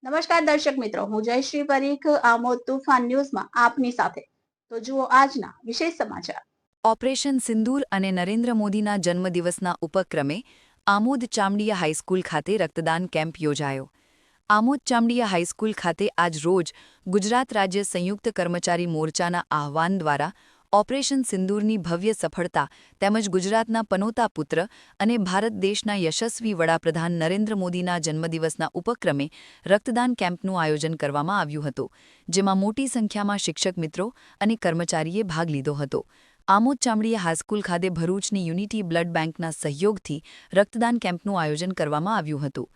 નમસ્કાર દર્શક મિત્રો, હું જયશ્રી પરીખ આમોદ તુફાન ન્યૂઝમાં આપની સાથે. તો જુઓ આજના વિશેષ સમાચાર. ઓપરેશન સિંદૂર અને નરેન્દ્ર મોદીના જન્મદિવસના ઉપક્રમે આમોદ ચામડીયા હાઈસ્કૂલ ખાતે રક્તદાન કેમ્પ યોજાયો. આમોદ ચામડીયા હાઈસ્કૂલ ખાતે આજ રોજ ગુજરાત રાજ્ય સંયુક્ત કર્મચારી મોરચાના આહવાન દ્વારા ઓપરેશન સિંદૂરની ભવ્ય સફળતા તેમજ ગુજરાતના પનોતા પુત્ર અને ભારત દેશના યશસ્વી વડાપ્રધાન નરેન્દ્ર મોદીના જન્મદિવસના ઉપક્રમે રક્તદાન કેમ્પનું આયોજન કરવામાં આવ્યું હતું, જેમાં મોટી સંખ્યામાં શિક્ષક મિત્રો અને કર્મચારીએ ભાગ લીધો હતો. આમોદ ચામડીયા હાઈસ્કૂલ ખાતે ભરૂચની યુનિટી બ્લડ બેંકના સહયોગથી રક્તદાન કેમ્પનું આયોજન કરવામાં આવ્યું હતું.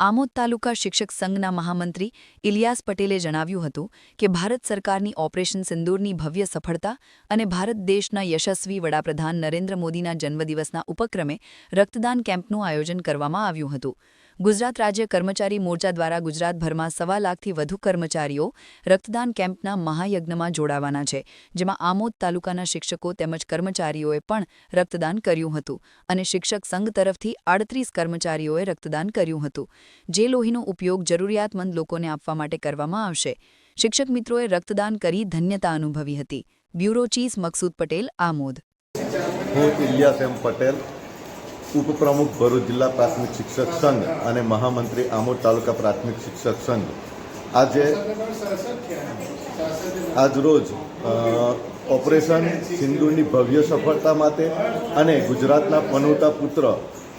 આમોદ તાલુકા શિક્ષક સંઘના મહામંત્રી ઇલિયાસ પટેલે જણાવ્યું હતું કે ભારત સરકારની ઓપરેશન સિંદૂરની ભવ્ય સફળતા અને ભારત દેશના યશસ્વી વડાપ્રધાન નરેન્દ્ર મોદીના જન્મદિવસના ઉપક્રમે રક્તદાન કેમ્પનું આયોજન કરવામાં આવ્યું હતું. ગુજરાત રાજ્ય કર્મચારી મોરચા દ્વારા ગુજરાતભરમાં 1.25 લાખથી વધુ કર્મચારીઓ રક્તદાન કેમ્પના મહાયજ્ઞમાં જોડાવાના છે, જેમાં આમોદ તાલુકાના શિક્ષકો તેમજ કર્મચારીઓએ પણ રક્તદાન કર્યું હતું અને શિક્ષક સંઘ તરફથી 38 કર્મચારીઓએ રક્તદાન કર્યું હતું, જે લોહીનો ઉપયોગ જરૂરિયાતમંદ લોકોને આપવા માટે કરવામાં આવશે. શિક્ષક મિત્રોએ રક્તદાન કરી ધન્યતા અનુભવી હતી. Bureau chief Maqsood Patel, Amod. હું ઇલિયાસ એમ પટેલ, ઉપપ્રમુખ ભરૂચ જિલ્લા પ્રાથમિક શિક્ષક સંઘ અને મહામંત્રી આમોદ તાલુકા પ્રાથમિક શિક્ષક સંઘ. આજરોજ ઓપરેશન સિંદૂરની ભવ્ય સફળતા માટે અને ગુજરાતના પનોતા પુત્ર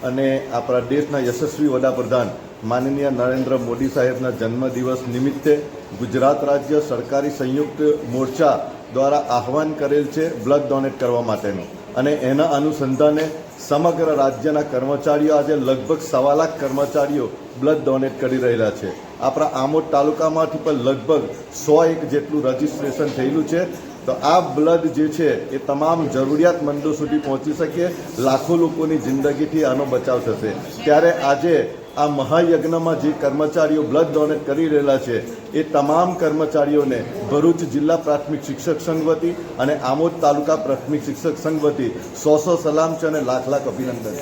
અને આપણા દેશના યશસ્વી વડાપ્રધાન માનનીય નરેન્દ્ર મોદી સાહેબના જન્મદિવસ નિમિત્તે ગુજરાત રાજ્ય સરકારી સંયુક્ત મોરચા દ્વારા આહવાન કરેલ છે બ્લડ ડોનેટ કરવા માટેનું, અને એના અનુસંધાને સમગ્ર રાજ્યના કર્મચારીઓ આજે લગભગ 1.25 લાખ કર્મચારીઓ બ્લડ ડોનેટ કરી રહેલા છે. આપણા આમોદ તાલુકામાંથી પણ લગભગ 101 જેટલું રજીસ્ટ્રેશન થયેલું છે. તો આ બ્લડ જે છે એ તમામ જરૂરિયાતમંદો સુધી પહોંચી શકે, લાખો લોકોની જિંદગીથી આનો બચાવ થશે. ત્યારે આજે આ મહાયજ્ઞમાં જે કર્મચારીઓ બ્લડ ડોનેટ કરી રહેલા છે એ તમામ કર્મચારીઓને ભરૂચ જિલ્લા પ્રાથમિક શિક્ષક સંઘ વતી અને આમોદ તાલુકા પ્રાથમિક શિક્ષક સંઘ વતી 100 સલામ છે અને લાખ અભિનંદન.